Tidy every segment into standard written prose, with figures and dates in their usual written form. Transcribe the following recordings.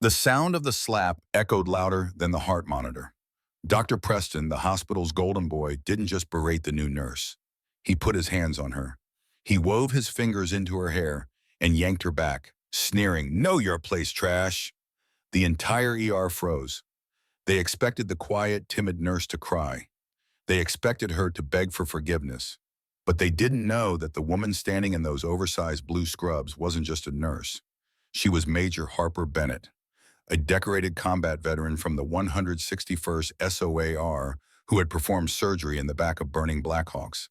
The sound of the slap echoed louder than the heart monitor. Dr. Preston, the hospital's golden boy, didn't just berate the new nurse. He put his hands on her. He wove his fingers into her hair and yanked her back, sneering, "Know your place, trash." The entire ER froze. They expected the quiet, timid nurse to cry. They expected her to beg for forgiveness. But they didn't know that the woman standing in those oversized blue scrubs wasn't just a nurse. She was Major Harper Bennett, a decorated combat veteran from the 161st SOAR who had performed surgery in the back of burning Blackhawks.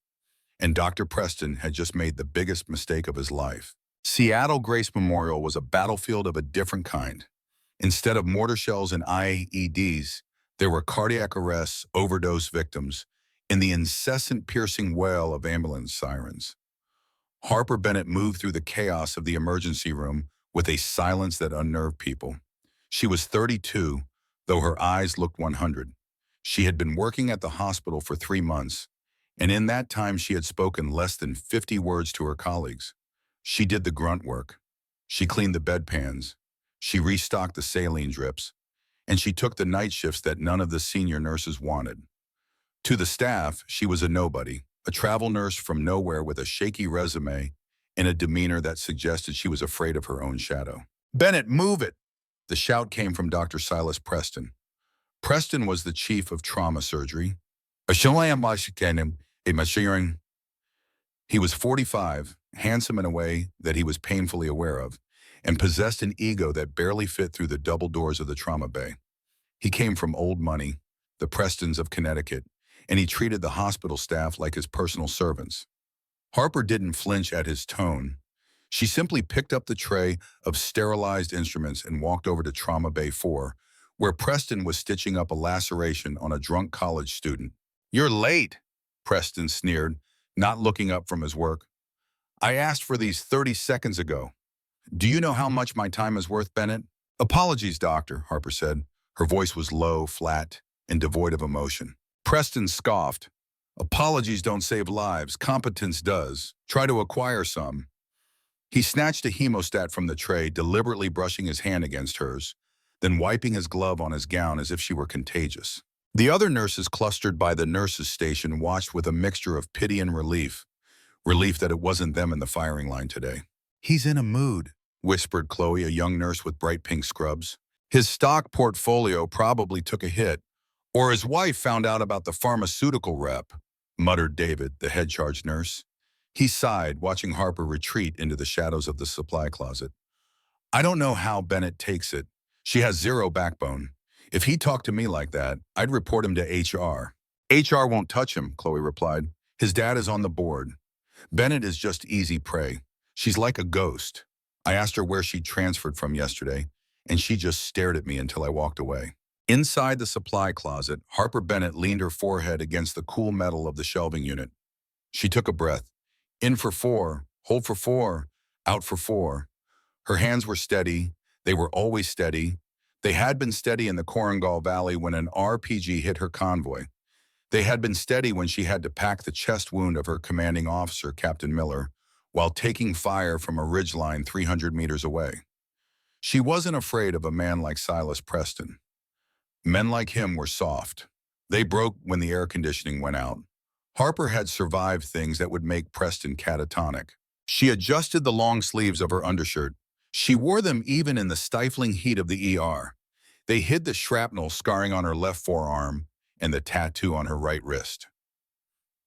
And Dr. Preston had just made the biggest mistake of his life. Seattle Grace Memorial was a battlefield of a different kind. Instead of mortar shells and IEDs, there were cardiac arrests, overdose victims, and the incessant piercing wail of ambulance sirens. Harper Bennett moved through the chaos of the emergency room with a silence that unnerved people. She was 32, though her eyes looked 100. She had been working at the hospital for 3 months, and in that time she had spoken less than 50 words to her colleagues. She did the grunt work. She cleaned the bedpans. She restocked the saline drips. And she took the night shifts that none of the senior nurses wanted. To the staff, she was a nobody, a travel nurse from nowhere with a shaky resume and a demeanor that suggested she was afraid of her own shadow. "Bennett, move it!" The shout came from Dr. Silas Preston. Preston was the chief of trauma surgery. He was 45, handsome in a way that he was painfully aware of, and possessed an ego that barely fit through the double doors of the trauma bay. He came from old money, the Prestons of Connecticut, and he treated the hospital staff like his personal servants. Harper didn't flinch at his tone. She simply picked up the tray of sterilized instruments and walked over to Trauma Bay 4, where Preston was stitching up a laceration on a drunk college student. "You're late," Preston sneered, not looking up from his work. "I asked for these 30 seconds ago. Do you know how much my time is worth, Bennett?" "Apologies, doctor," Harper said. Her voice was low, flat, and devoid of emotion. Preston scoffed. "Apologies don't save lives. Competence does. Try to acquire some." He snatched a hemostat from the tray, deliberately brushing his hand against hers, then wiping his glove on his gown as if she were contagious. The other nurses clustered by the nurses' station watched with a mixture of pity and relief. Relief that it wasn't them in the firing line today. "He's in a mood," whispered Chloe, a young nurse with bright pink scrubs. "His stock portfolio probably took a hit, or his wife found out about the pharmaceutical rep," muttered David, the head charge nurse. He sighed, watching Harper retreat into the shadows of the supply closet. "I don't know how Bennett takes it. She has zero backbone. If he talked to me like that, I'd report him to HR." "HR won't touch him," Chloe replied. "His dad is on the board. Bennett is just easy prey. She's like a ghost. I asked her where she transferred from yesterday, and she just stared at me until I walked away." Inside the supply closet, Harper Bennett leaned her forehead against the cool metal of the shelving unit. She took a breath. In for 4, hold for 4, out for 4. Her hands were steady. They were always steady. They had been steady in the Korengal Valley when an RPG hit her convoy. They had been steady when she had to pack the chest wound of her commanding officer, Captain Miller, while taking fire from a ridgeline 300 meters away. She wasn't afraid of a man like Silas Preston. Men like him were soft. They broke when the air conditioning went out. Harper had survived things that would make Preston catatonic. She adjusted the long sleeves of her undershirt. She wore them even in the stifling heat of the ER. They hid the shrapnel scarring on her left forearm and the tattoo on her right wrist.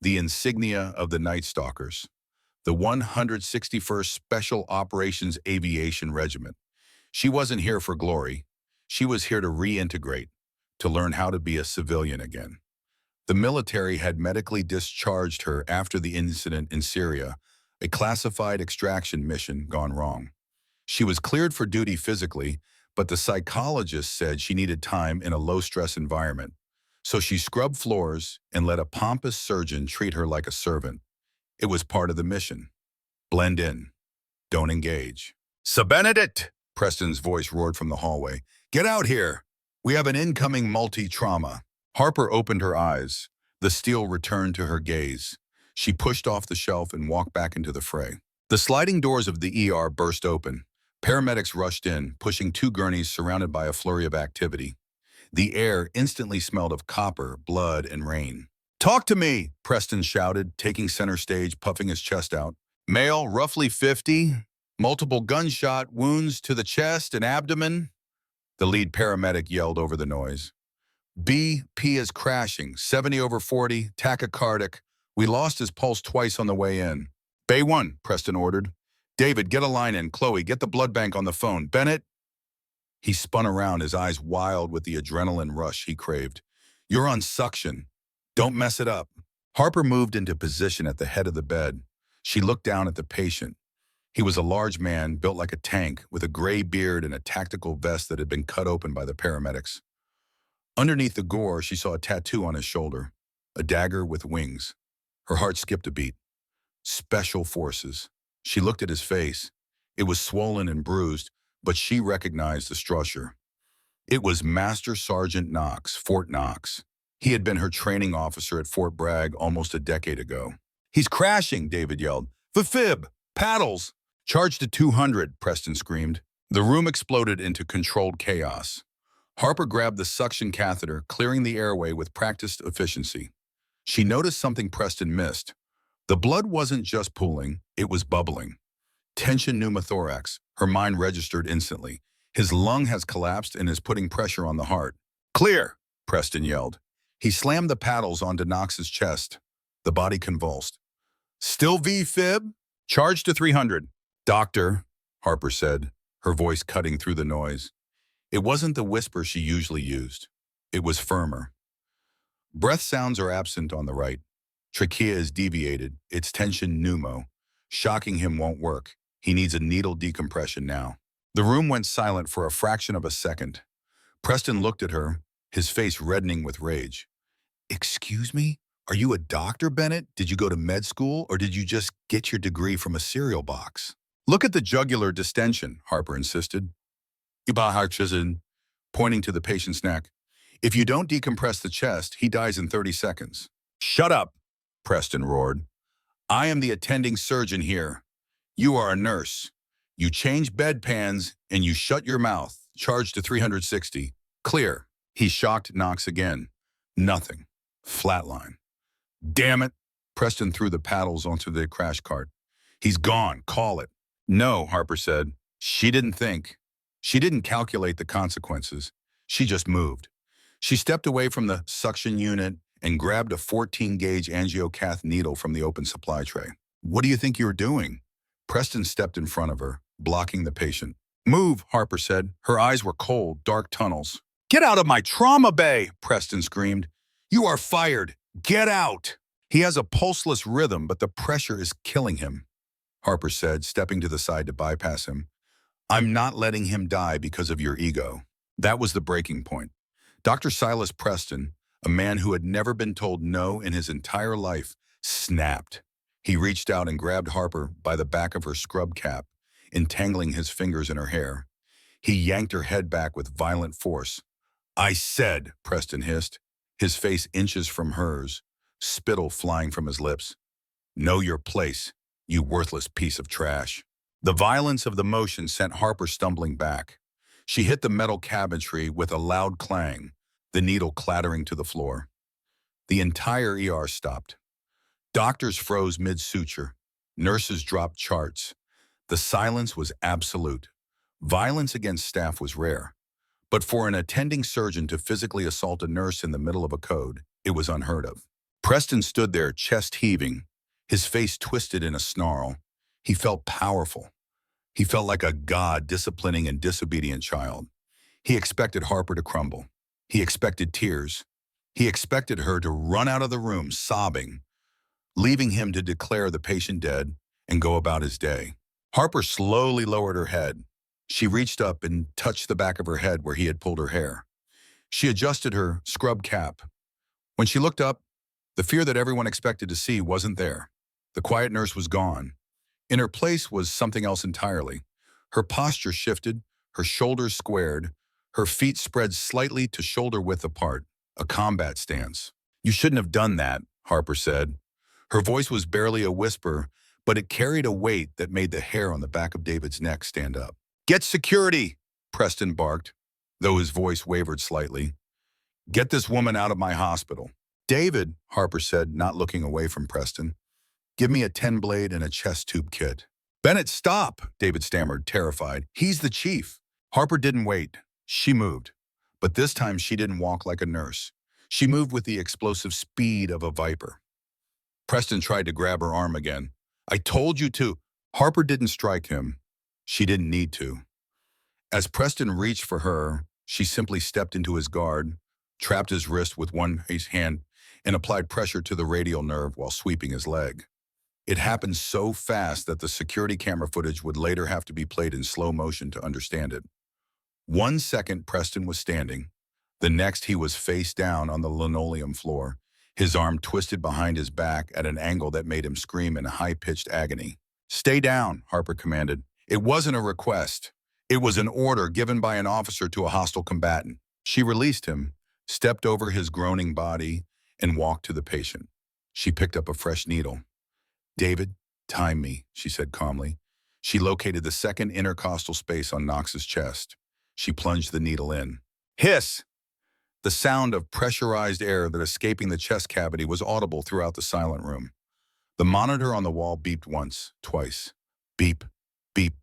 The insignia of the Night Stalkers, the 161st Special Operations Aviation Regiment. She wasn't here for glory. She was here to reintegrate, to learn how to be a civilian again. The military had medically discharged her after the incident in Syria, a classified extraction mission gone wrong. She was cleared for duty physically, but the psychologist said she needed time in a low-stress environment. So she scrubbed floors and let a pompous surgeon treat her like a servant. It was part of the mission. Blend in. Don't engage. "Sir Benedict!" Preston's voice roared from the hallway. "Get out here! We have an incoming multi-trauma." Harper opened her eyes. The steel returned to her gaze. She pushed off the shelf and walked back into the fray. The sliding doors of the ER burst open. Paramedics rushed in, pushing two gurneys surrounded by a flurry of activity. The air instantly smelled of copper, blood, and rain. "Talk to me," Preston shouted, taking center stage, puffing his chest out. "Male, roughly 50, multiple gunshot wounds to the chest and abdomen," the lead paramedic yelled over the noise. "BP is crashing, 70 over 40, tachycardic. We lost his pulse twice on the way in." "Bay 1, Preston ordered. "David, get a line in. Chloe, get the blood bank on the phone. Bennett." He spun around, his eyes wild with the adrenaline rush he craved. "You're on suction. Don't mess it up." Harper moved into position at the head of the bed. She looked down at the patient. He was a large man, built like a tank, with a gray beard and a tactical vest that had been cut open by the paramedics. Underneath the gore, she saw a tattoo on his shoulder, a dagger with wings. Her heart skipped a beat. Special Forces. She looked at his face. It was swollen and bruised, but she recognized the strusher. It was Master Sergeant Knox, Fort Knox. He had been her training officer at Fort Bragg almost a decade ago. "He's crashing," David yelled. "Fib! Paddles!" "Charge to 200, Preston screamed. The room exploded into controlled chaos. Harper grabbed the suction catheter, clearing the airway with practiced efficiency. She noticed something Preston missed. The blood wasn't just pooling, it was bubbling. Tension pneumothorax, her mind registered instantly. His lung has collapsed and is putting pressure on the heart. "Clear," Preston yelled. He slammed the paddles onto Knox's chest. The body convulsed. "Still V-fib? Charge to 300. "Doctor," Harper said, her voice cutting through the noise. It wasn't the whisper she usually used. It was firmer. "Breath sounds are absent on the right. Trachea is deviated. It's tension pneumo. Shocking him won't work. He needs a needle decompression now." The room went silent for a fraction of a second. Preston looked at her, his face reddening with rage. "Excuse me? Are you a doctor, Bennett? Did you go to med school, or did you just get your degree from a cereal box?" "Look at the jugular distension," Harper insisted. Pointing to the patient's neck. "If you don't decompress the chest, he dies in 30 seconds. "Shut up," Preston roared. "I am the attending surgeon here. You are a nurse. You change bedpans and you shut your mouth. Charge to 360. Clear." He shocked Knox again. Nothing. Flatline. "Damn it." Preston threw the paddles onto the crash cart. "He's gone. Call it." "No," Harper said. She didn't think. She didn't calculate the consequences. She just moved. She stepped away from the suction unit and grabbed a 14-gauge angiocath needle from the open supply tray. "What do you think you're doing?" Preston stepped in front of her, blocking the patient. "Move," Harper said. Her eyes were cold, dark tunnels. "Get out of my trauma bay," Preston screamed. "You are fired. Get out." "He has a pulseless rhythm, but the pressure is killing him," Harper said, stepping to the side to bypass him. "I'm not letting him die because of your ego." That was the breaking point. Dr. Silas Preston, a man who had never been told no in his entire life, snapped. He reached out and grabbed Harper by the back of her scrub cap, entangling his fingers in her hair. He yanked her head back with violent force. "I said," Preston hissed, his face inches from hers, spittle flying from his lips. "Know your place, you worthless piece of trash." The violence of the motion sent Harper stumbling back. She hit the metal cabinetry with a loud clang, the needle clattering to the floor. The entire ER stopped. Doctors froze mid-suture. Nurses dropped charts. The silence was absolute. Violence against staff was rare. But for an attending surgeon to physically assault a nurse in the middle of a code, it was unheard of. Preston stood there, chest heaving, his face twisted in a snarl. He felt powerful. He felt like a god disciplining a disobedient child. He expected Harper to crumble. He expected tears. He expected her to run out of the room sobbing, leaving him to declare the patient dead and go about his day. Harper slowly lowered her head. She reached up and touched the back of her head where he had pulled her hair. She adjusted her scrub cap. When she looked up, the fear that everyone expected to see wasn't there. The quiet nurse was gone. In her place was something else entirely. Her posture shifted, her shoulders squared, her feet spread slightly to shoulder-width apart, a combat stance. "You shouldn't have done that," Harper said. Her voice was barely a whisper, but it carried a weight that made the hair on the back of David's neck stand up. Get security, Preston barked, though his voice wavered slightly. Get this woman out of my hospital. David, Harper said, not looking away from Preston. Give me a 10-blade and a chest tube kit. Bennett, stop, David stammered, terrified. He's the chief. Harper didn't wait. She moved. But this time she didn't walk like a nurse. She moved with the explosive speed of a viper. Preston tried to grab her arm again. I told you to. Harper didn't strike him. She didn't need to. As Preston reached for her, she simply stepped into his guard, trapped his wrist with one hand, and applied pressure to the radial nerve while sweeping his leg. It happened so fast that the security camera footage would later have to be played in slow motion to understand it. 1 second Preston was standing. The next he was face down on the linoleum floor, his arm twisted behind his back at an angle that made him scream in high-pitched agony. Stay down, Harper commanded. It wasn't a request. It was an order given by an officer to a hostile combatant. She released him, stepped over his groaning body, and walked to the patient. She picked up a fresh needle. David, time me, she said calmly. She located the second intercostal space on Knox's chest. She plunged the needle in. Hiss! The sound of pressurized air that escaping the chest cavity was audible throughout the silent room. The monitor on the wall beeped once, twice. Beep, beep,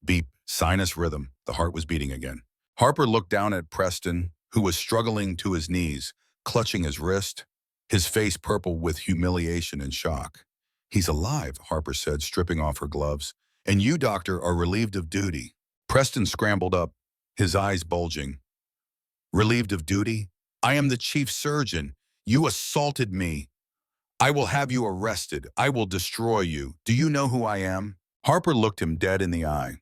beep, sinus rhythm. The heart was beating again. Harper looked down at Preston, who was struggling to his knees, clutching his wrist, his face purple with humiliation and shock. He's alive, Harper said, stripping off her gloves. And you, doctor, are relieved of duty. Preston scrambled up, his eyes bulging. Relieved of duty? I am the chief surgeon. You assaulted me. I will have you arrested. I will destroy you. Do you know who I am? Harper looked him dead in the eye.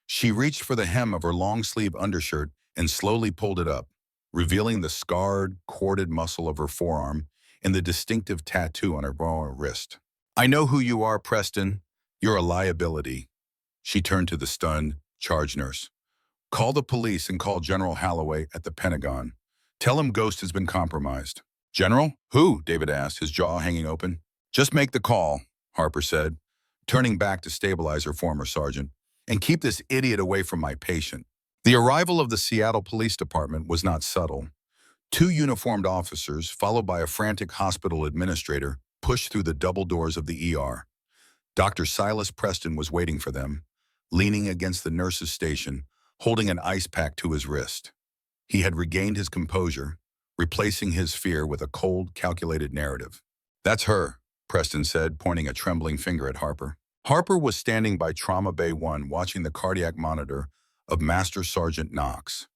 She reached for the hem of her long-sleeve undershirt and slowly pulled it up, revealing the scarred, corded muscle of her forearm and the distinctive tattoo on her wrist. I know who you are, Preston. You're a liability. She turned to the stunned, charge nurse. Call the police and call General Holloway at the Pentagon. Tell him Ghost has been compromised. General? Who? David asked, his jaw hanging open. Just make the call, Harper said, turning back to stabilize her former sergeant, and keep this idiot away from my patient. The arrival of the Seattle Police Department was not subtle. 2 uniformed officers, followed by a frantic hospital administrator, pushed through the double doors of the ER. Dr. Silas Preston was waiting for them, leaning against the nurse's station, holding an ice pack to his wrist. He had regained his composure, replacing his fear with a cold, calculated narrative. That's her, Preston said, pointing a trembling finger at Harper. Harper was standing by Trauma Bay 1 watching the cardiac monitor of Master Sergeant Knox.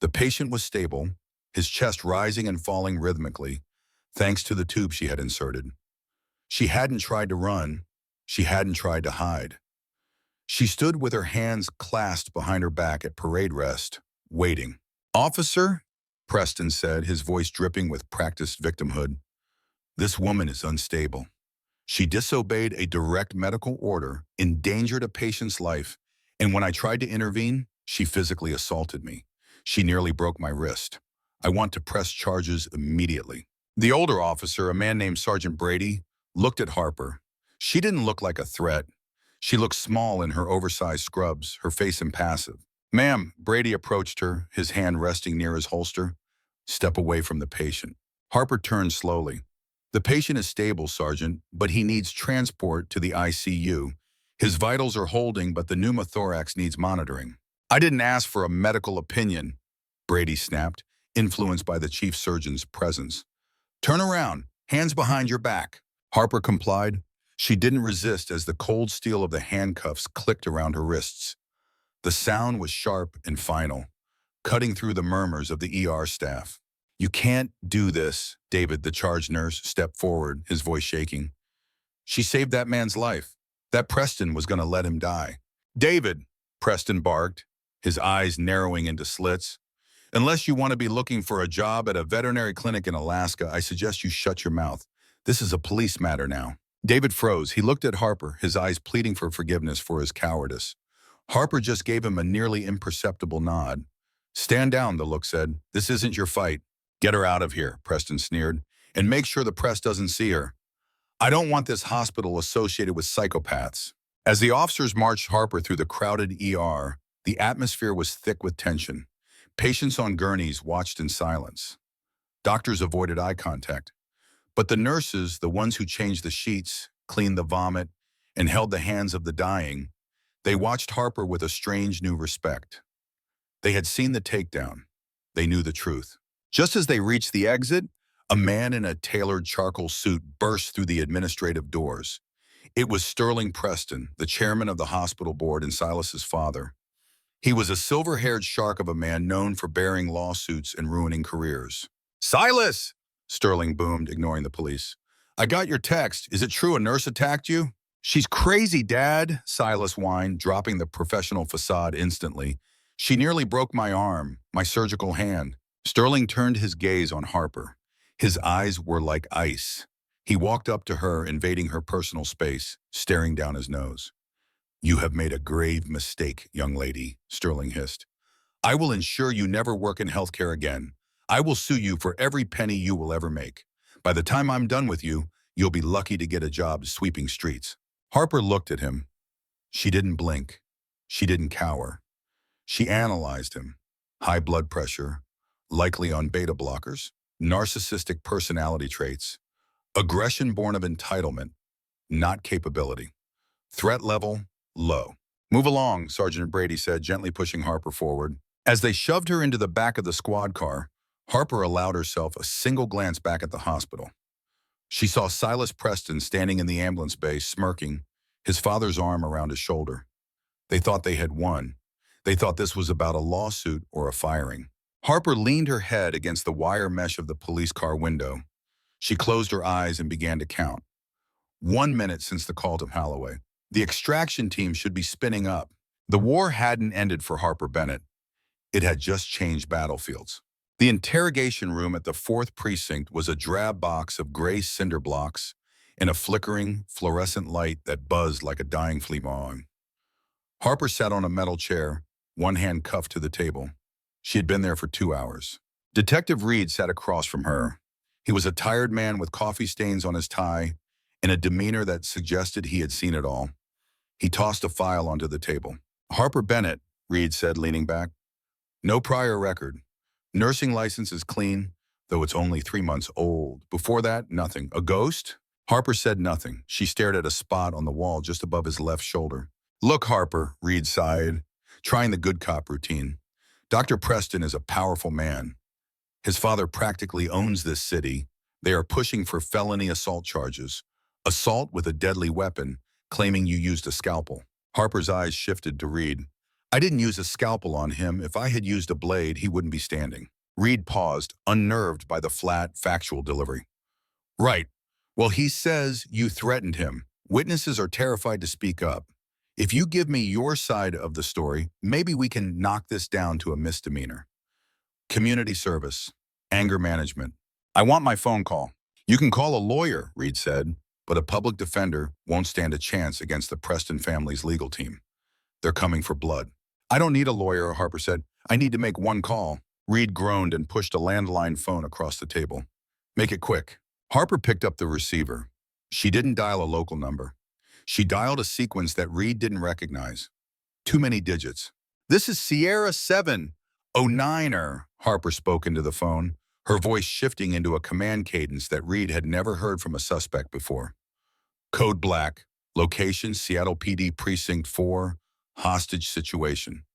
The patient was stable, his chest rising and falling rhythmically, thanks to the tube she had inserted. She hadn't tried to run. She hadn't tried to hide. She stood with her hands clasped behind her back at parade rest, waiting. Officer, Preston said, his voice dripping with practiced victimhood, this woman is unstable. She disobeyed a direct medical order, endangered a patient's life, and when I tried to intervene, she physically assaulted me. She nearly broke my wrist. I want to press charges immediately. The older officer, a man named Sergeant Brady, looked at Harper. She didn't look like a threat. She looked small in her oversized scrubs, her face impassive. Ma'am, Brady approached her, his hand resting near his holster. Step away from the patient. Harper turned slowly. The patient is stable, Sergeant, but he needs transport to the ICU. His vitals are holding, but the pneumothorax needs monitoring. I didn't ask for a medical opinion, Brady snapped, influenced by the chief surgeon's presence. Turn around, hands behind your back. Harper complied. She didn't resist as the cold steel of the handcuffs clicked around her wrists. The sound was sharp and final, cutting through the murmurs of the ER staff. You can't do this, David, the charge nurse, stepped forward, his voice shaking. She saved that man's life. That Preston was going to let him die. David, Preston barked, his eyes narrowing into slits. Unless you want to be looking for a job at a veterinary clinic in Alaska, I suggest you shut your mouth. This is a police matter now. David froze. He looked at Harper, his eyes pleading for forgiveness for his cowardice. Harper just gave him a nearly imperceptible nod. Stand down, the look said. This isn't your fight. Get her out of here, Preston sneered, and make sure the press doesn't see her. I don't want this hospital associated with psychopaths. As the officers marched Harper through the crowded ER, The atmosphere was thick with tension. Patients on gurneys watched in silence. Doctors avoided eye contact. But the nurses, the ones who changed the sheets, cleaned the vomit, and held the hands of the dying, they watched Harper with a strange new respect. They had seen the takedown. They knew the truth. Just as they reached the exit, a man in a tailored charcoal suit burst through the administrative doors. It was Sterling Preston, the chairman of the hospital board and Silas's father. He was a silver-haired shark of a man known for bearing lawsuits and ruining careers. "Silas!" Sterling boomed, ignoring the police. "I got your text. Is it true a nurse attacked you?" "She's crazy, Dad," Silas whined, dropping the professional facade instantly. "She nearly broke my arm, my surgical hand." Sterling turned his gaze on Harper. His eyes were like ice. He walked up to her, invading her personal space, staring down his nose. "You have made a grave mistake, young lady," Sterling hissed. "I will ensure you never work in healthcare again. I will sue you for every penny you will ever make. By the time I'm done with you, you'll be lucky to get a job sweeping streets." Harper looked at him. She didn't blink. She didn't cower. She analyzed him. High blood pressure, likely on beta blockers, narcissistic personality traits, aggression born of entitlement, not capability. Threat level, low. "Move along," Sergeant Brady said, gently pushing Harper forward. As they shoved her into the back of the squad car, Harper allowed herself a single glance back at the hospital. She saw Silas Preston standing in the ambulance bay, smirking, his father's arm around his shoulder. They thought they had won. They thought this was about a lawsuit or a firing. Harper leaned her head against the wire mesh of the police car window. She closed her eyes and began to count. 1 minute since the call to Holloway. The extraction team should be spinning up. The war hadn't ended for Harper Bennett. It had just changed battlefields. The interrogation room at the 4th Precinct was a drab box of gray cinder blocks and a flickering, fluorescent light that buzzed like a dying flea marling. Harper sat on a metal chair, one hand cuffed to the table. She had been there for 2 hours. Detective Reed sat across from her. He was a tired man with coffee stains on his tie and a demeanor that suggested he had seen it all. He tossed a file onto the table. "Harper Bennett," Reed said, leaning back. "No prior record. Nursing license is clean, though it's only 3 months old. Before that, nothing. A ghost?" Harper said nothing. She stared at a spot on the wall just above his left shoulder. "Look, Harper," Reed sighed, trying the good cop routine. "Dr. Preston is a powerful man. His father practically owns this city. They are pushing for felony assault charges. Assault with a deadly weapon, claiming you used a scalpel." Harper's eyes shifted to Reed. "I didn't use a scalpel on him. If I had used a blade, he wouldn't be standing." Reed paused, unnerved by the flat, factual delivery. "Right. Well, he says you threatened him. Witnesses are terrified to speak up. If you give me your side of the story, maybe we can knock this down to a misdemeanor. Community service, anger management. I want my phone call." "You can call a lawyer," Reed said, "but a public defender won't stand a chance against the Preston family's legal team. They're coming for blood." "I don't need a lawyer," Harper said. "I need to make one call." Reed groaned and pushed a landline phone across the table. "Make it quick." Harper picked up the receiver. She didn't dial a local number. She dialed a sequence that Reed didn't recognize. Too many digits. "This is Sierra 709er, Harper spoke into the phone, her voice shifting into a command cadence that Reed had never heard from a suspect before. "Code Black. Location Seattle PD Precinct 4. Hostage situation."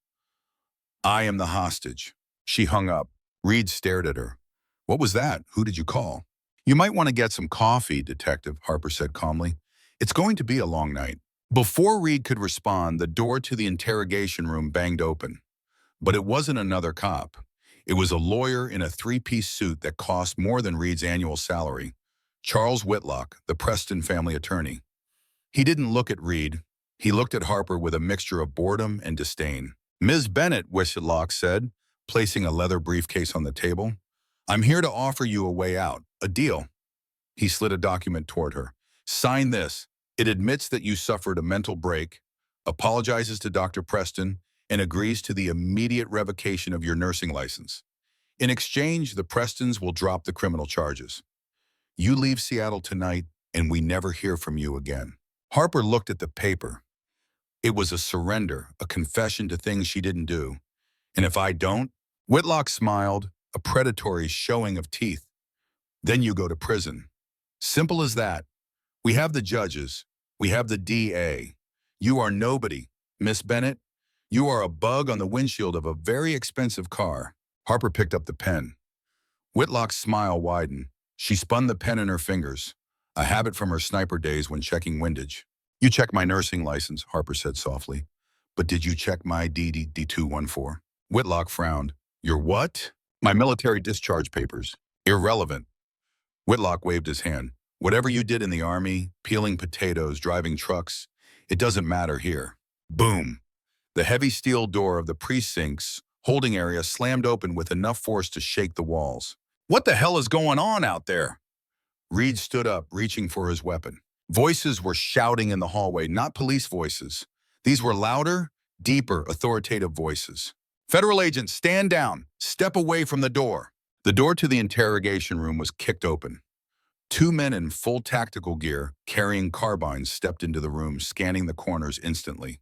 "I am the hostage." She hung up. Reed stared at her. "What was that? Who did you call?" "You might want to get some coffee, Detective," Harper said calmly. "It's going to be a long night." Before Reed could respond, the door to the interrogation room banged open. But it wasn't another cop. It was a lawyer in a 3-piece suit that cost more than Reed's annual salary. Charles Whitlock, the Preston family attorney. He didn't look at Reed. He looked at Harper with a mixture of boredom and disdain. "Ms. Bennett," Whitlock said, placing a leather briefcase on the table. "I'm here to offer you a way out, a deal." He slid a document toward her. "Sign this. It admits that you suffered a mental break, apologizes to Dr. Preston, and agrees to the immediate revocation of your nursing license. In exchange, the Prestons will drop the criminal charges. You leave Seattle tonight, and we never hear from you again." Harper looked at the paper. It was a surrender, a confession to things she didn't do. And if I don't? Whitlock smiled, a predatory showing of teeth. Then you go to prison. Simple as that. We have the judges. We have the DA. You are nobody, Miss Bennett. You are a bug on the windshield of a very expensive car. Harper picked up the pen. Whitlock's smile widened. She spun the pen in her fingers, a habit from her sniper days when checking windage. You checked my nursing license, Harper said softly. But did you check my DD-214? Whitlock frowned. Your what? My military discharge papers. Irrelevant. Whitlock waved his hand. Whatever you did in the army, peeling potatoes, driving trucks, it doesn't matter here. Boom. The heavy steel door of the precinct's holding area slammed open with enough force to shake the walls. What the hell is going on out there? Reed stood up, reaching for his weapon. Voices were shouting in the hallway, not police voices. These were louder, deeper, authoritative voices. Federal agents, stand down. Step away from the door. The door to the interrogation room was kicked open. Two men in full tactical gear, carrying carbines, stepped into the room, scanning the corners instantly.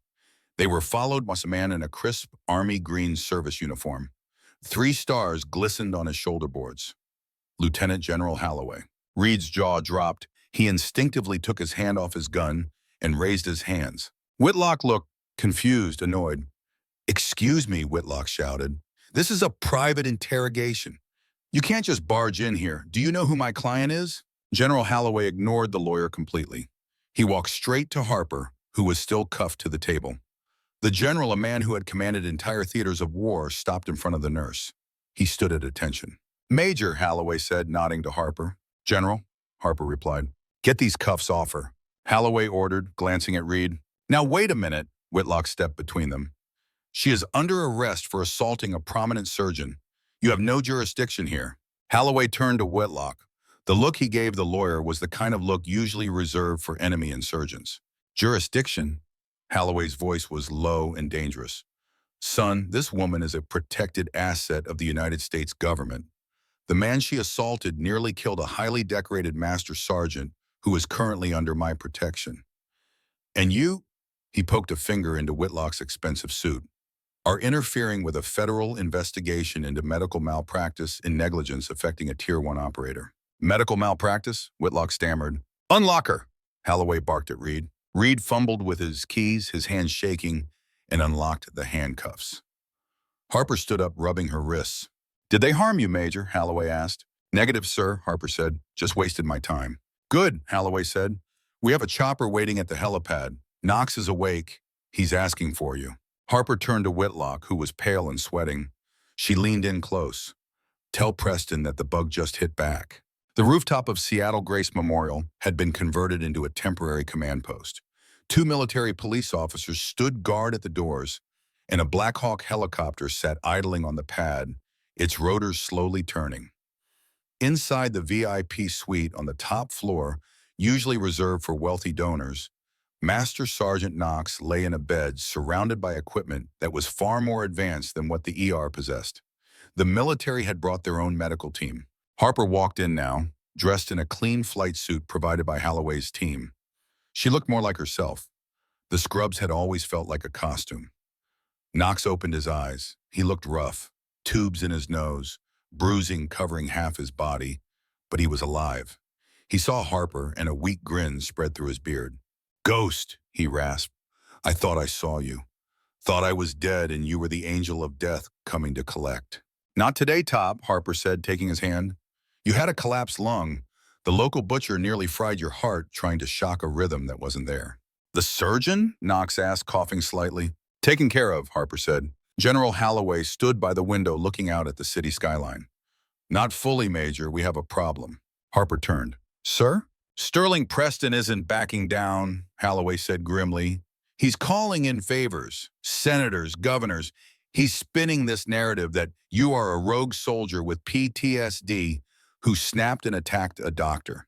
They were followed by a man in a crisp army green service uniform. 3 stars glistened on his shoulder boards. Lieutenant General Holloway. Reed's jaw dropped. He instinctively took his hand off his gun and raised his hands. Whitlock looked confused, annoyed. Excuse me, Whitlock shouted. This is a private interrogation. You can't just barge in here. Do you know who my client is? General Holloway ignored the lawyer completely. He walked straight to Harper, who was still cuffed to the table. The general, a man who had commanded entire theaters of war, stopped in front of the nurse. He stood at attention. Major, Holloway said, nodding to Harper. General, Harper replied. Get these cuffs off her. Holloway ordered, glancing at Reed. Now wait a minute, Whitlock stepped between them. She is under arrest for assaulting a prominent surgeon. You have no jurisdiction here. Holloway turned to Whitlock. The look he gave the lawyer was the kind of look usually reserved for enemy insurgents. Jurisdiction? Holloway's voice was low and dangerous. Son, this woman is a protected asset of the United States government. The man she assaulted nearly killed a highly decorated master sergeant who is currently under my protection. And you, he poked a finger into Whitlock's expensive suit, are interfering with a federal investigation into medical malpractice and negligence affecting a Tier 1 operator. Medical malpractice? Whitlock stammered. Unlock her, Holloway barked at Reed. Reed fumbled with his keys, his hands shaking, and unlocked the handcuffs. Harper stood up, rubbing her wrists. Did they harm you, Major? Holloway asked. Negative, sir, Harper said. Just wasted my time. Good, Holloway said. We have a chopper waiting at the helipad. Knox is awake. He's asking for you. Harper turned to Whitlock, who was pale and sweating. She leaned in close. Tell Preston that the bug just hit back. The rooftop of Seattle Grace Memorial had been converted into a temporary command post. 2 military police officers stood guard at the doors, and a Black Hawk helicopter sat idling on the pad, its rotors slowly turning. Inside the VIP suite on the top floor, usually reserved for wealthy donors, Master Sergeant Knox lay in a bed surrounded by equipment that was far more advanced than what the ER possessed. The military had brought their own medical team. Harper walked in now, dressed in a clean flight suit provided by Holloway's team. She looked more like herself. The scrubs had always felt like a costume. Knox opened his eyes. He looked rough, tubes in his nose, bruising covering half his body, but he was alive. He saw Harper, and a weak grin spread through his beard. Ghost, he rasped. I thought I saw you. Thought I was dead and you were the angel of death coming to collect. Not today, Top, Harper said, taking his hand. You had a collapsed lung. The local butcher nearly fried your heart trying to shock a rhythm that wasn't there. The surgeon? Knox asked, coughing slightly. Taken care of, Harper said. General Holloway stood by the window looking out at the city skyline. Not fully, Major. We have a problem. Harper turned. Sir? Sterling Preston isn't backing down, Holloway said grimly. He's calling in favors, senators, governors. He's spinning this narrative that you are a rogue soldier with PTSD who snapped and attacked a doctor.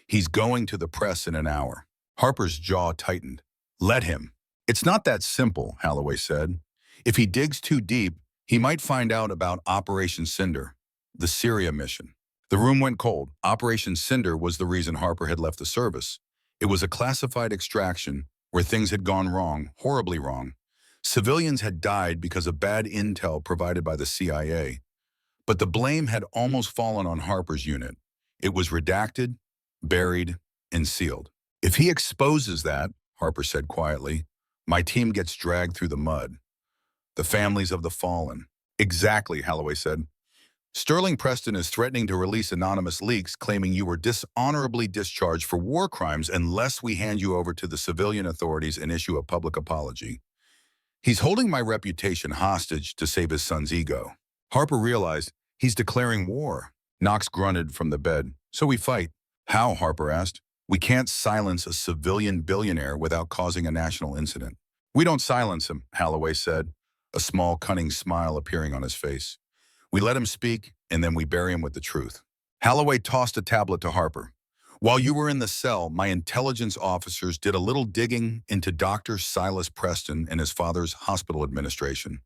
He's going to the press in an hour. Harper's jaw tightened. Let him. It's not that simple, Holloway said. If he digs too deep, he might find out about Operation Cinder, the Syria mission. The room went cold. Operation Cinder was the reason Harper had left the service. It was a classified extraction where things had gone wrong, horribly wrong. Civilians had died because of bad intel provided by the CIA. But the blame had almost fallen on Harper's unit. It was redacted, buried, and sealed. If he exposes that, Harper said quietly, my team gets dragged through the mud. The families of the fallen. Exactly, Holloway said. Sterling Preston is threatening to release anonymous leaks claiming you were dishonorably discharged for war crimes unless we hand you over to the civilian authorities and issue a public apology. He's holding my reputation hostage to save his son's ego. Harper realized he's declaring war. Knox grunted from the bed. So we fight. How? Harper asked. We can't silence a civilian billionaire without causing a national incident. We don't silence him, Holloway said, a small, cunning smile appearing on his face. We let him speak, and then we bury him with the truth. Holloway tossed a tablet to Harper. While you were in the cell, my intelligence officers did a little digging into Dr. Silas Preston and his father's hospital administration.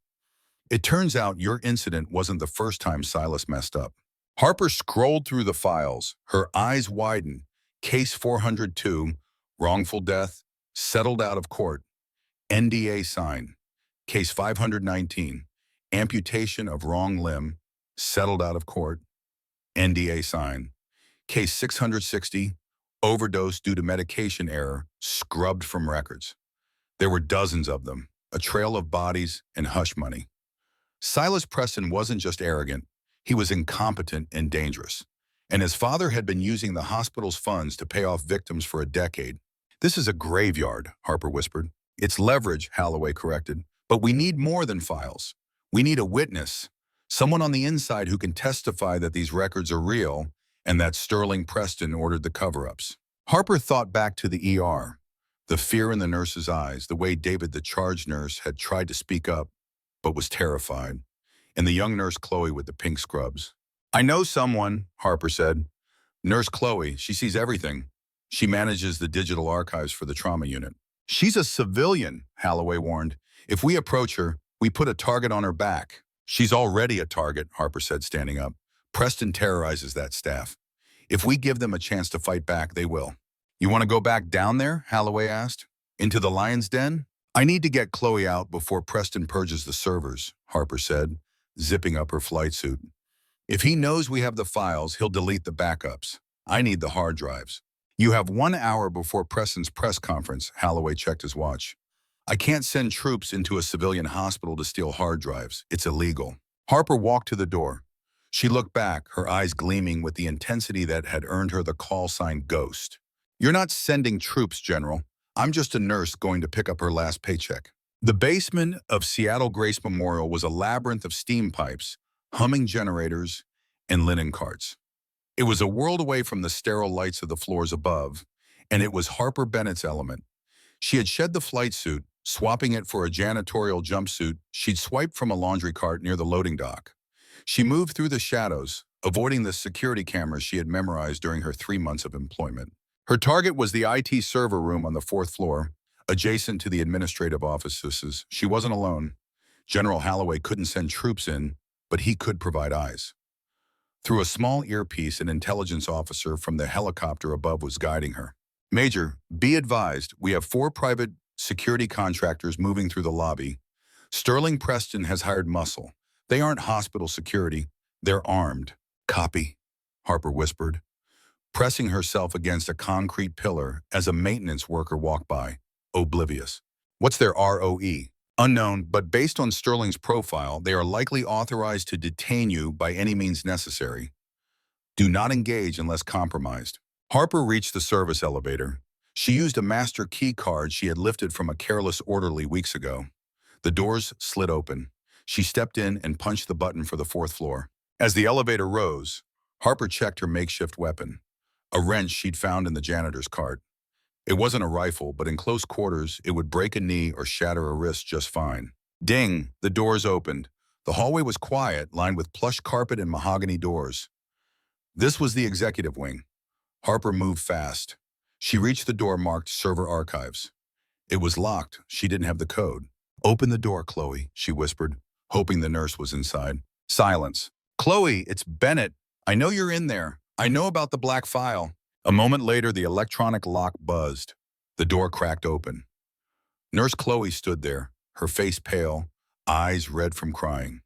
It turns out your incident wasn't the first time Silas messed up. Harper scrolled through the files, her eyes widened. Case 402, wrongful death, settled out of court. NDA signed. Case 519, amputation of wrong limb, settled out of court. NDA signed. Case 660, overdose due to medication error, scrubbed from records. There were dozens of them, a trail of bodies and hush money. Silas Preston wasn't just arrogant, he was incompetent and dangerous. And his father had been using the hospital's funds to pay off victims for a decade. This is a graveyard, Harper whispered. It's leverage, Holloway corrected. But we need more than files. We need a witness, someone on the inside who can testify that these records are real and that Sterling Preston ordered the cover-ups. Harper thought back to the ER, the fear in the nurse's eyes, the way David, the charge nurse, had tried to speak up but was terrified, and the young nurse Chloe with the pink scrubs. I know someone, Harper said. Nurse Chloe, she sees everything. She manages the digital archives for the trauma unit. She's a civilian, Holloway warned. If we approach her, we put a target on her back. She's already a target, Harper said, standing up. Preston terrorizes that staff. If we give them a chance to fight back, they will. You want to go back down there? Holloway asked. Into the lion's den? I need to get Chloe out before Preston purges the servers, Harper said, zipping up her flight suit. If he knows we have the files, he'll delete the backups. I need the hard drives. You have 1 hour before Preston's press conference, Holloway checked his watch. I can't send troops into a civilian hospital to steal hard drives. It's illegal. Harper walked to the door. She looked back, her eyes gleaming with the intensity that had earned her the call sign Ghost. You're not sending troops, General. I'm just a nurse going to pick up her last paycheck. The basement of Seattle Grace Memorial was a labyrinth of steam pipes, humming generators, and linen carts. It was a world away from the sterile lights of the floors above, and it was Harper Bennett's element. She had shed the flight suit, swapping it for a janitorial jumpsuit she'd swiped from a laundry cart near the loading dock. She moved through the shadows, avoiding the security cameras she had memorized during her 3 months of employment. Her target was the IT server room on the 4th floor, adjacent to the administrative offices. She wasn't alone. General Holloway couldn't send troops in, but he could provide eyes. Through a small earpiece, an intelligence officer from the helicopter above was guiding her. Major, be advised, we have 4 private security contractors moving through the lobby. Sterling Preston has hired muscle. They aren't hospital security. They're armed. Copy, Harper whispered, pressing herself against a concrete pillar as a maintenance worker walked by, oblivious. What's their ROE? Unknown, but based on Sterling's profile, they are likely authorized to detain you by any means necessary. Do not engage unless compromised. Harper reached the service elevator. She used a master key card she had lifted from a careless orderly weeks ago. The doors slid open. She stepped in and punched the button for the 4th floor. As the elevator rose, Harper checked her makeshift weapon, a wrench she'd found in the janitor's cart. It wasn't a rifle, but in close quarters, it would break a knee or shatter a wrist just fine. Ding! The doors opened. The hallway was quiet, lined with plush carpet and mahogany doors. This was the executive wing. Harper moved fast. She reached the door marked Server Archives. It was locked. She didn't have the code. Open the door, Chloe, she whispered, hoping the nurse was inside. Silence. Chloe, it's Bennett. I know you're in there. I know about the black file. A moment later, the electronic lock buzzed. The door cracked open. Nurse Chloe stood there, her face pale, eyes red from crying.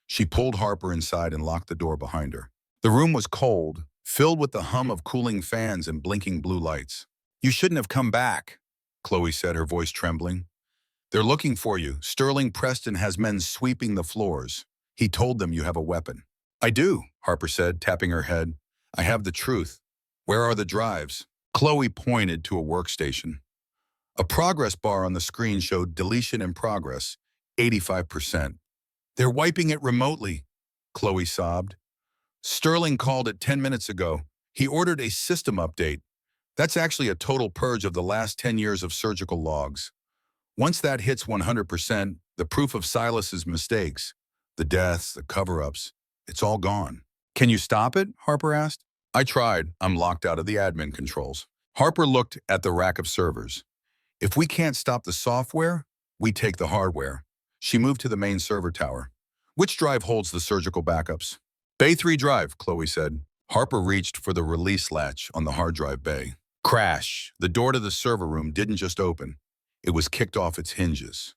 She pulled Harper inside and locked the door behind her. The room was cold, filled with the hum of cooling fans and blinking blue lights. "You shouldn't have come back," Chloe said, her voice trembling. "They're looking for you. Sterling Preston has men sweeping the floors. He told them you have a weapon." "I do," Harper said, tapping her head. "I have the truth. Where are the drives?" Chloe pointed to a workstation. A progress bar on the screen showed deletion in progress, 85%. "They're wiping it remotely," Chloe sobbed. "Sterling called it 10 minutes ago. He ordered a system update. That's actually a total purge of the last 10 years of surgical logs. Once that hits 100%, the proof of Silas's mistakes, the deaths, the cover-ups, it's all gone." "Can you stop it?" Harper asked. "I tried. I'm locked out of the admin controls." Harper looked at the rack of servers. "If we can't stop the software, we take the hardware." She moved to the main server tower. "Which drive holds the surgical backups?" "Bay 3 drive," Chloe said. Harper reached for the release latch on the hard drive bay. Crash! The door to the server room didn't just open. It was kicked off its hinges.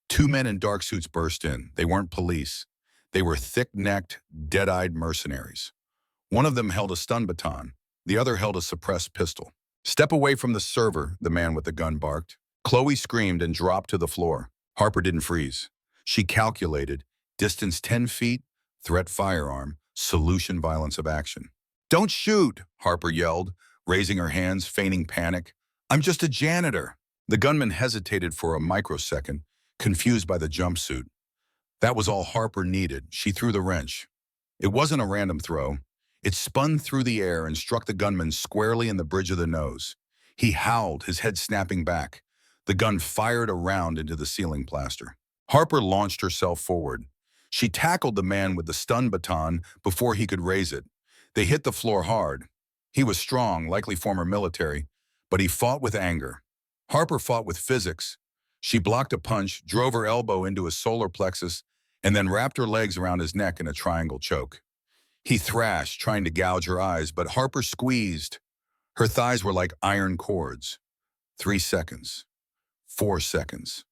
Two men in dark suits burst in. They weren't police. They were thick-necked, dead-eyed mercenaries. One of them held a stun baton. The other held a suppressed pistol. "Step away from the server," the man with the gun barked. Chloe screamed and dropped to the floor. Harper didn't freeze. She calculated, distance 10 feet, threat firearm, solution violence of action. "Don't shoot," Harper yelled, raising her hands, feigning panic. "I'm just a janitor." The gunman hesitated for a microsecond, confused by the jumpsuit. That was all Harper needed. She threw the wrench. It wasn't a random throw. It spun through the air and struck the gunman squarely in the bridge of the nose. He howled, his head snapping back. The gun fired a round into the ceiling plaster. Harper launched herself forward. She tackled the man with the stun baton before he could raise it. They hit the floor hard. He was strong, likely former military, but he fought with anger. Harper fought with physics. She blocked a punch, drove her elbow into his solar plexus, and then wrapped her legs around his neck in a triangle choke. He thrashed, trying to gouge her eyes, but Harper squeezed. Her thighs were like iron cords. 3 seconds. 4 seconds.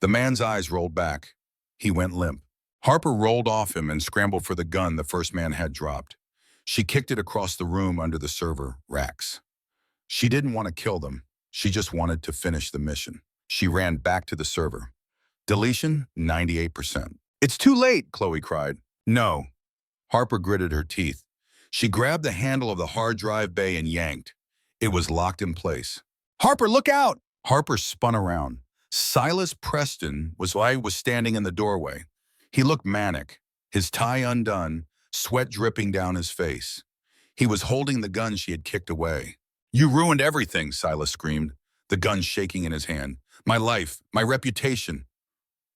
The man's eyes rolled back. He went limp. Harper rolled off him and scrambled for the gun the first man had dropped. She kicked it across the room under the server racks. She didn't want to kill them. She just wanted to finish the mission. She ran back to the server. Deletion, 98%. "It's too late," Chloe cried. "No." Harper gritted her teeth. She grabbed the handle of the hard drive bay and yanked. It was locked in place. "Harper, look out!" Harper spun around. Silas Preston was standing in the doorway. He looked manic, his tie undone, sweat dripping down his face. He was holding the gun she had kicked away. "You ruined everything," Silas screamed, the gun shaking in his hand. "My life, my reputation.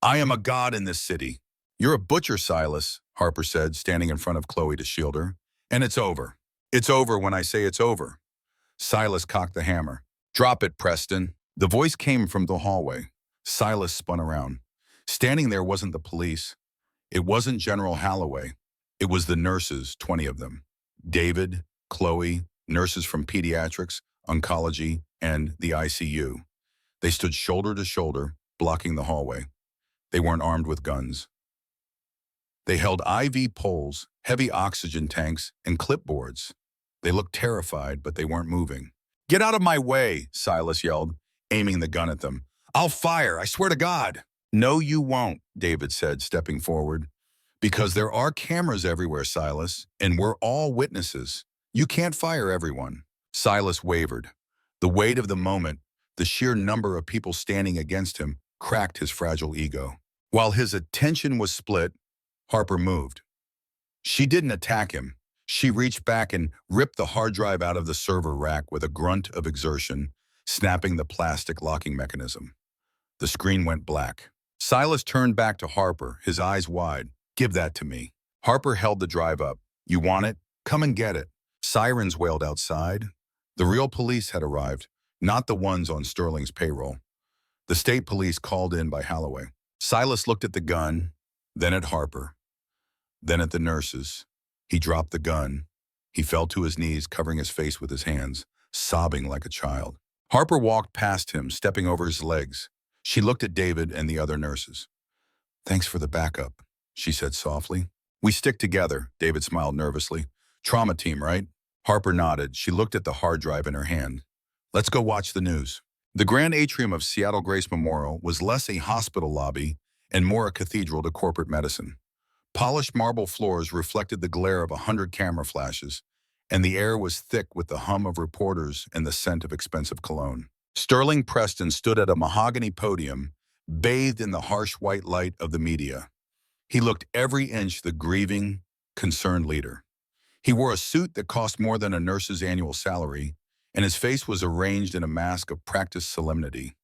I am a god in this city." "You're a butcher, Silas," Harper said, standing in front of Chloe to shield her. "And it's over. It's over when I say it's over." Silas cocked the hammer. "Drop it, Preston." The voice came from the hallway. Silas spun around. Standing there wasn't the police. It wasn't General Holloway. It was the nurses, 20 of them. David, Chloe, nurses from pediatrics, oncology, and the ICU. They stood shoulder to shoulder, blocking the hallway. They weren't armed with guns. They held IV poles, heavy oxygen tanks, and clipboards. They looked terrified, but they weren't moving. "Get out of my way," Silas yelled, aiming the gun at them. "I'll fire, I swear to God." "No, you won't," David said, stepping forward. "Because there are cameras everywhere, Silas, and we're all witnesses. You can't fire everyone." Silas wavered. The weight of the moment, the sheer number of people standing against him, cracked his fragile ego. While his attention was split, Harper moved. She didn't attack him. She reached back and ripped the hard drive out of the server rack with a grunt of exertion, snapping the plastic locking mechanism. The screen went black. Silas turned back to Harper, his eyes wide. "Give that to me." Harper held the drive up. "You want it? Come and get it." Sirens wailed outside. The real police had arrived, not the ones on Sterling's payroll. The state police called in by Holloway. Silas looked at the gun, then at Harper, then at the nurses. He dropped the gun. He fell to his knees, covering his face with his hands, sobbing like a child. Harper walked past him, stepping over his legs. She looked at David and the other nurses. "Thanks for the backup," she said softly. "We stick together," David smiled nervously. "Trauma team, right?" Harper nodded. She looked at the hard drive in her hand. "Let's go watch the news." The grand atrium of Seattle Grace Memorial was less a hospital lobby and more a cathedral to corporate medicine. Polished marble floors reflected the glare of 100 camera flashes, and the air was thick with the hum of reporters and the scent of expensive cologne. Sterling Preston stood at a mahogany podium, bathed in the harsh white light of the media. He looked every inch the grieving, concerned leader. He wore a suit that cost more than a nurse's annual salary, and his face was arranged in a mask of practiced solemnity.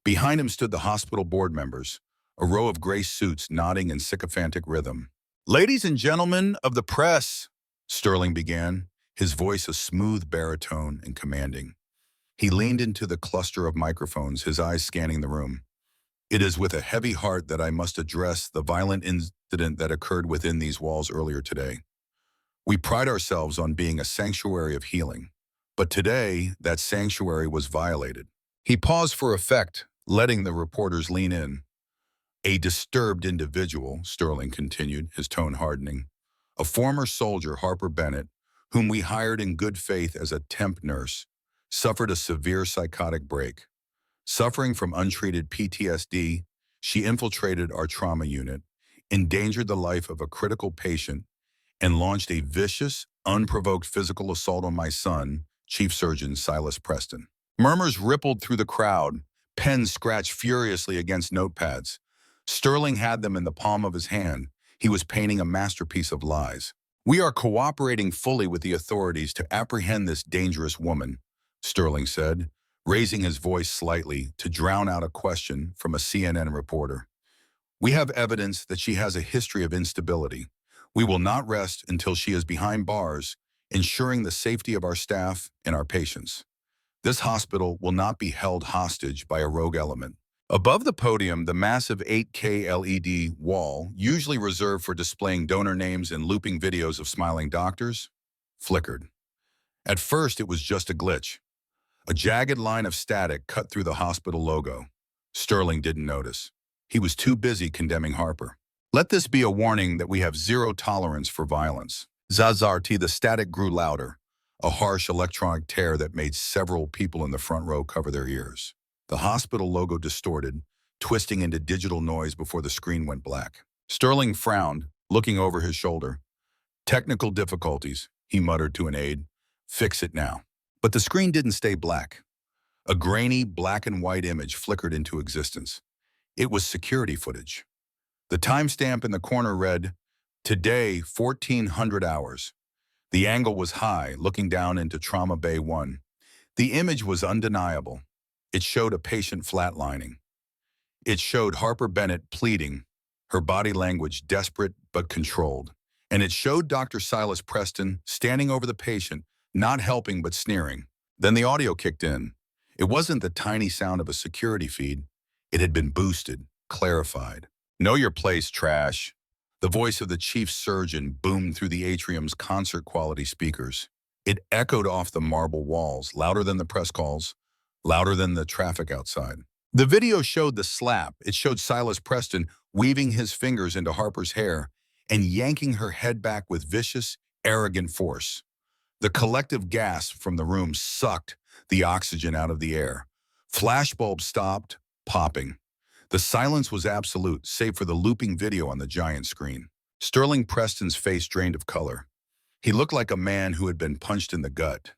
Behind him stood the hospital board members, a row of gray suits nodding in sycophantic rhythm. "Ladies and gentlemen of the press," Sterling began, his voice a smooth baritone and commanding. He leaned into the cluster of microphones, his eyes scanning the room. "It is with a heavy heart that I must address the violent incident that occurred within these walls earlier today. We pride ourselves on being a sanctuary of healing, but today that sanctuary was violated." He paused for effect, letting the reporters lean in. "A disturbed individual," Sterling continued, his tone hardening. "A former soldier, Harper Bennett, whom we hired in good faith as a temp nurse, suffered a severe psychotic break. Suffering from untreated PTSD, she infiltrated our trauma unit, endangered the life of a critical patient, and launched a vicious, unprovoked physical assault on my son, Chief Surgeon Silas Preston." Murmurs rippled through the crowd, pens scratched furiously against notepads. Sterling had them in the palm of his hand. He was painting a masterpiece of lies. "We are cooperating fully with the authorities to apprehend this dangerous woman," Sterling said, raising his voice slightly to drown out a question from a CNN reporter. "We have evidence that she has a history of instability. We will not rest until she is behind bars, ensuring the safety of our staff and our patients. This hospital will not be held hostage by a rogue element." Above the podium, the massive 8K LED wall, usually reserved for displaying donor names and looping videos of smiling doctors, flickered. At first, it was just a glitch. A jagged line of static cut through the hospital logo. Sterling didn't notice. He was too busy condemning Harper. "Let this be a warning that we have zero tolerance for violence." Zazarti, the static grew louder, a harsh electronic tear that made several people in the front row cover their ears. The hospital logo distorted, twisting into digital noise before the screen went black. Sterling frowned, looking over his shoulder. "Technical difficulties," he muttered to an aide. "Fix it now." But the screen didn't stay black. A grainy black and white image flickered into existence. It was security footage. The timestamp in the corner read, "Today, 1400 hours." The angle was high, looking down into Trauma Bay 1. The image was undeniable. It showed a patient flatlining. It showed Harper Bennett pleading, her body language desperate but controlled. And it showed Dr. Silas Preston standing over the patient, not helping but sneering. Then the audio kicked in. It wasn't the tiny sound of a security feed. It had been boosted, clarified. "Know your place, trash." The voice of the chief surgeon boomed through the atrium's concert-quality speakers. It echoed off the marble walls, louder than the press calls, louder than the traffic outside. The video showed the slap. It showed Silas Preston weaving his fingers into Harper's hair and yanking her head back with vicious, arrogant force. The collective gasp from the room sucked the oxygen out of the air. Flashbulbs stopped, popping. The silence was absolute, save for the looping video on the giant screen. Sterling Preston's face drained of color. He looked like a man who had been punched in the gut.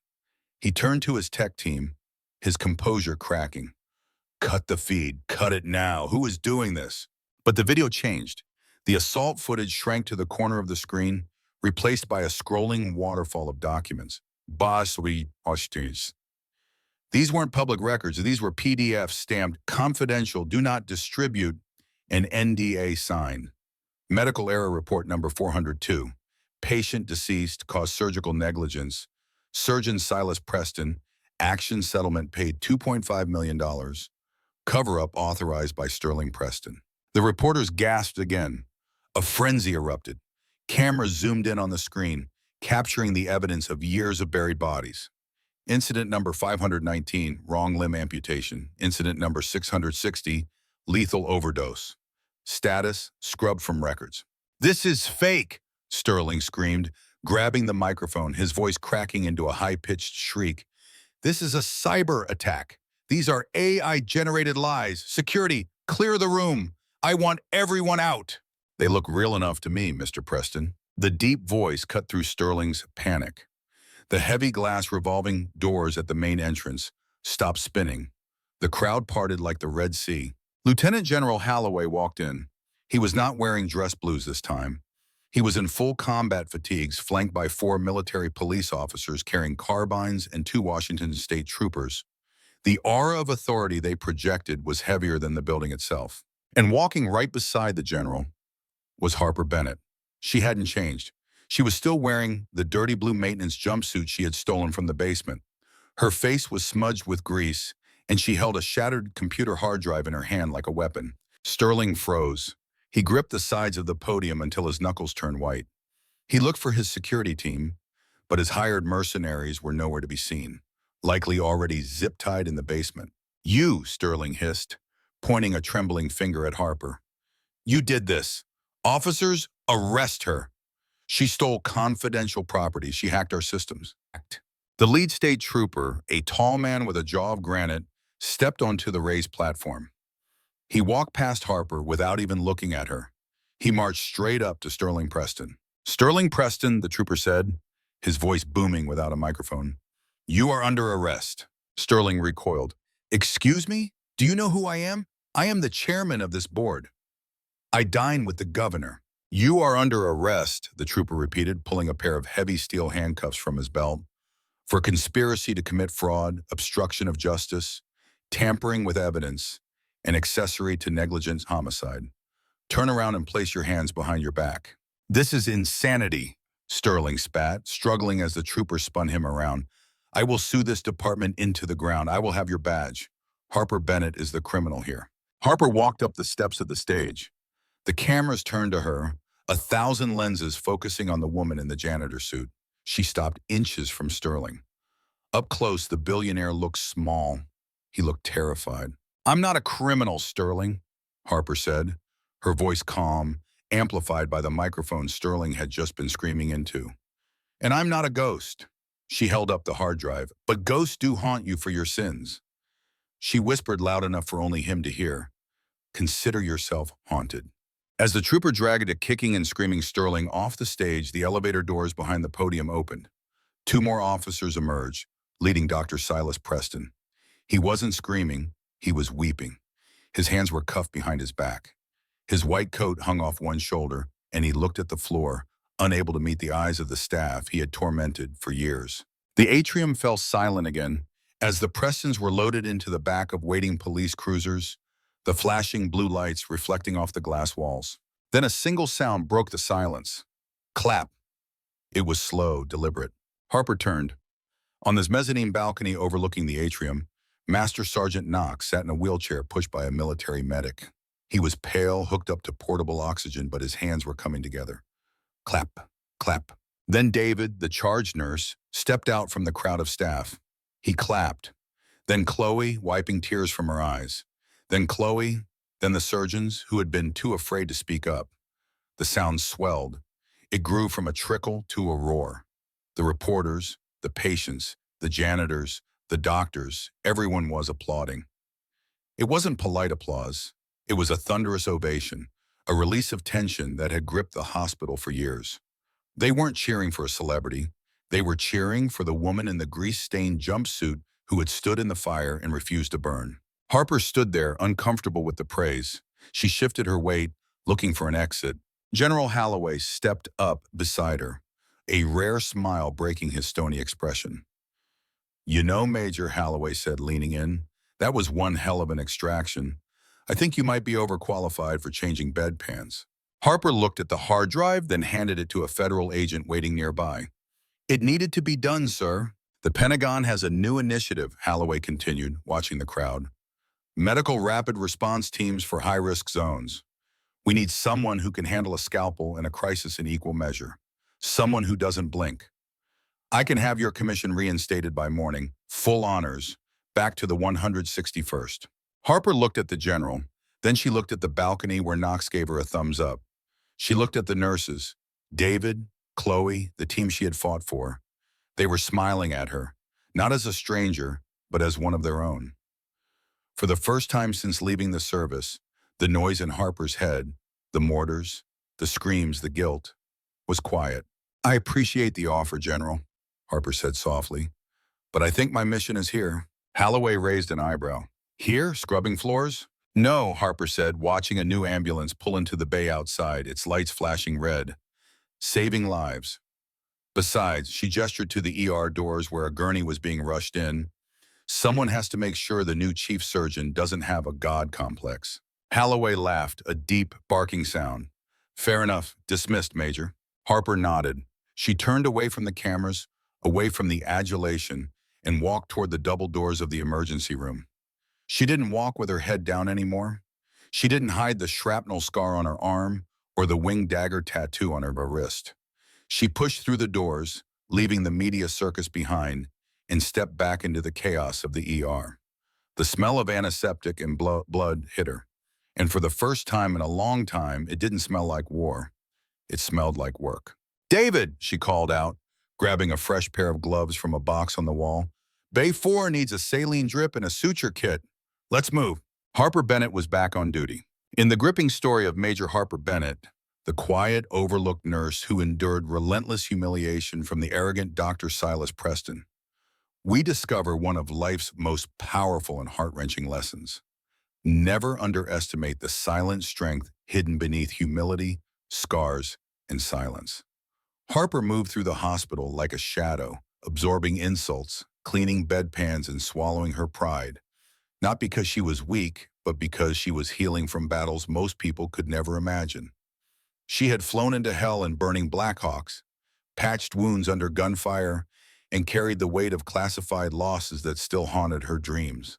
He turned to his tech team, his composure cracking. "Cut the feed. Cut it now. Who is doing this?" But the video changed. The assault footage shrank to the corner of the screen, replaced by a scrolling waterfall of documents. Basri Hostis. These weren't public records. These were PDFs stamped confidential, do not distribute, and NDA signed. Medical error report number 402. Patient deceased, caused surgical negligence. Surgeon Silas Preston. Action settlement paid $2.5 million. Cover-up authorized by Sterling Preston. The reporters gasped again. A frenzy erupted. Cameras zoomed in on the screen, capturing the evidence of years of buried bodies. Incident number 519, wrong limb amputation. Incident number 660, lethal overdose. Status, scrubbed from records. This is fake, Sterling screamed, grabbing the microphone, his voice cracking into a high-pitched shriek. This is a cyber attack. These are AI-generated lies. Security, clear the room. I want everyone out. They look real enough to me, Mr. Preston. The deep voice cut through Sterling's panic. The heavy glass revolving doors at the main entrance stopped spinning. The crowd parted like the Red Sea. Lieutenant General Holloway walked in. He was not wearing dress blues this time. He was in full combat fatigues, flanked by 4 military police officers carrying carbines and 2 Washington state troopers. The aura of authority they projected was heavier than the building itself. And walking right beside the general was Harper Bennett. She hadn't changed. She was still wearing the dirty blue maintenance jumpsuit she had stolen from the basement. Her face was smudged with grease, and she held a shattered computer hard drive in her hand like a weapon. Sterling froze. He gripped the sides of the podium until his knuckles turned white. He looked for his security team, but his hired mercenaries were nowhere to be seen, likely already zip-tied in the basement. You, Sterling hissed, pointing a trembling finger at Harper. You did this. Officers, arrest her. She stole confidential property. She hacked our systems. The lead state trooper, a tall man with a jaw of granite, stepped onto the raised platform. He walked past Harper without even looking at her. He marched straight up to Sterling Preston. Sterling Preston, the trooper said, his voice booming without a microphone. You are under arrest. Sterling recoiled. Excuse me? Do you know who I am? I am the chairman of this board. I dine with the governor. You are under arrest, the trooper repeated, pulling a pair of heavy steel handcuffs from his belt, for conspiracy to commit fraud, obstruction of justice, tampering with evidence, and accessory to negligent homicide. Turn around and place your hands behind your back. This is insanity, Sterling spat, struggling as the trooper spun him around. I will sue this department into the ground. I will have your badge. Harper Bennett is the criminal here. Harper walked up the steps of the stage. The cameras turned to her, 1,000 lenses focusing on the woman in the janitor suit. She stopped inches from Sterling. Up close, the billionaire looked small. He looked terrified. I'm not a criminal, Sterling, Harper said, her voice calm, amplified by the microphone Sterling had just been screaming into. And I'm not a ghost. She held up the hard drive. But ghosts do haunt you for your sins. She whispered loud enough for only him to hear. Consider yourself haunted. As the trooper dragged a kicking and screaming Sterling off the stage, the elevator doors behind the podium opened. 2 more officers emerged, leading Dr. Silas Preston. He wasn't screaming, he was weeping. His hands were cuffed behind his back. His white coat hung off one shoulder, and he looked at the floor, unable to meet the eyes of the staff he had tormented for years. The atrium fell silent again, as the Prestons were loaded into the back of waiting police cruisers, the flashing blue lights reflecting off the glass walls. Then a single sound broke the silence. Clap. It was slow, deliberate. Harper turned. On this mezzanine balcony overlooking the atrium, Master Sergeant Knox sat in a wheelchair pushed by a military medic. He was pale, hooked up to portable oxygen, but his hands were coming together. Clap, clap. Then David, the charge nurse, stepped out from the crowd of staff. He clapped. Then Chloe, wiping tears from her eyes. Then Chloe, then the surgeons, who had been too afraid to speak up. The sound swelled. It grew from a trickle to a roar. The reporters, the patients, the janitors, the doctors, everyone was applauding. It wasn't polite applause. It was a thunderous ovation, a release of tension that had gripped the hospital for years. They weren't cheering for a celebrity. They were cheering for the woman in the grease-stained jumpsuit who had stood in the fire and refused to burn. Harper stood there, uncomfortable with the praise. She shifted her weight, looking for an exit. General Holloway stepped up beside her, a rare smile breaking his stony expression. You know, Major, Holloway said, leaning in, that was one hell of an extraction. I think you might be overqualified for changing bedpans. Harper looked at the hard drive, then handed it to a federal agent waiting nearby. It needed to be done, sir. The Pentagon has a new initiative, Holloway continued, watching the crowd. Medical rapid response teams for high-risk zones. We need someone who can handle a scalpel in a crisis in equal measure. Someone who doesn't blink. I can have your commission reinstated by morning. Full honors. Back to the 161st. Harper looked at the general. Then she looked at the balcony where Knox gave her a thumbs up. She looked at the nurses. David, Chloe, the team she had fought for. They were smiling at her, not as a stranger, but as one of their own. For the first time since leaving the service, the noise in Harper's head, the mortars, the screams, the guilt, was quiet. I appreciate the offer, General, Harper said softly, but I think my mission is here. Holloway raised an eyebrow. Here, scrubbing floors? No, Harper said, watching a new ambulance pull into the bay outside, its lights flashing red. Saving lives. Besides, she gestured to the ER doors where a gurney was being rushed in. Someone has to make sure the new chief surgeon doesn't have a god complex. Holloway laughed, a deep, barking sound. Fair enough. Dismissed, Major. Harper nodded. She turned away from the cameras, away from the adulation, and walked toward the double doors of the emergency room. She didn't walk with her head down anymore. She didn't hide the shrapnel scar on her arm or the winged dagger tattoo on her wrist. She pushed through the doors, leaving the media circus behind, and stepped back into the chaos of the ER. The smell of antiseptic and blood hit her. And for the first time in a long time, it didn't smell like war. It smelled like work. David, she called out, grabbing a fresh pair of gloves from a box on the wall. Bay 4 needs a saline drip and a suture kit. Let's move. Harper Bennett was back on duty. In the gripping story of Major Harper Bennett, the quiet, overlooked nurse who endured relentless humiliation from the arrogant Dr. Silas Preston, we discover one of life's most powerful and heart-wrenching lessons. Never underestimate the silent strength hidden beneath humility, scars, and silence. Harper moved through the hospital like a shadow, absorbing insults, cleaning bedpans, and swallowing her pride. Not because she was weak, but because she was healing from battles most people could never imagine. She had flown into hell in burning Blackhawks, patched wounds under gunfire, and carried the weight of classified losses that still haunted her dreams.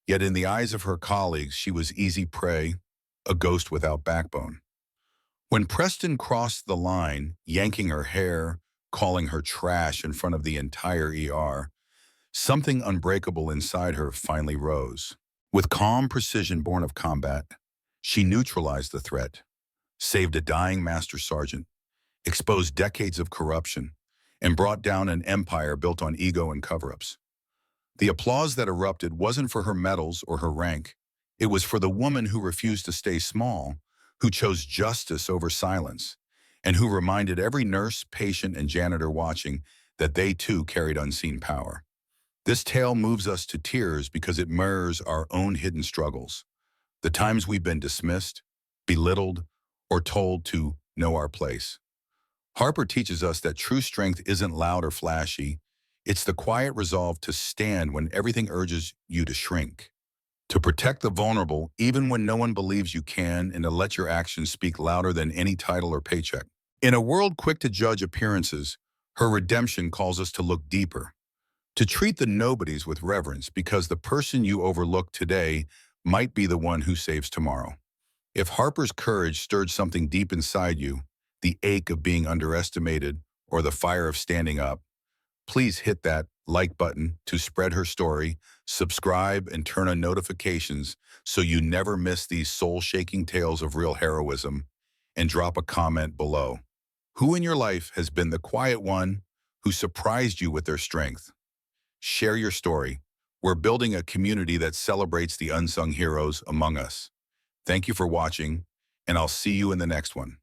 Yet in the eyes of her colleagues, she was easy prey, a ghost without backbone. When Preston crossed the line, yanking her hair, calling her trash in front of the entire ER, something unbreakable inside her finally rose. With calm precision born of combat, she neutralized the threat, saved a dying master sergeant, exposed decades of corruption, and brought down an empire built on ego and cover-ups. The applause that erupted wasn't for her medals or her rank. It was for the woman who refused to stay small, who chose justice over silence, and who reminded every nurse, patient, and janitor watching that they too carried unseen power. This tale moves us to tears because it mirrors our own hidden struggles, the times we've been dismissed, belittled, or told to know our place. Harper teaches us that true strength isn't loud or flashy. It's the quiet resolve to stand when everything urges you to shrink, to protect the vulnerable even when no one believes you can, and to let your actions speak louder than any title or paycheck. In a world quick to judge appearances, her redemption calls us to look deeper, to treat the nobodies with reverence because the person you overlook today might be the one who saves tomorrow. If Harper's courage stirred something deep inside you, the ache of being underestimated or the fire of standing up, please hit that like button to spread her story, subscribe, and turn on notifications so you never miss these soul-shaking tales of real heroism, and drop a comment below. Who in your life has been the quiet one who surprised you with their strength? Share your story. We're building a community that celebrates the unsung heroes among us. Thank you for watching, and I'll see you in the next one.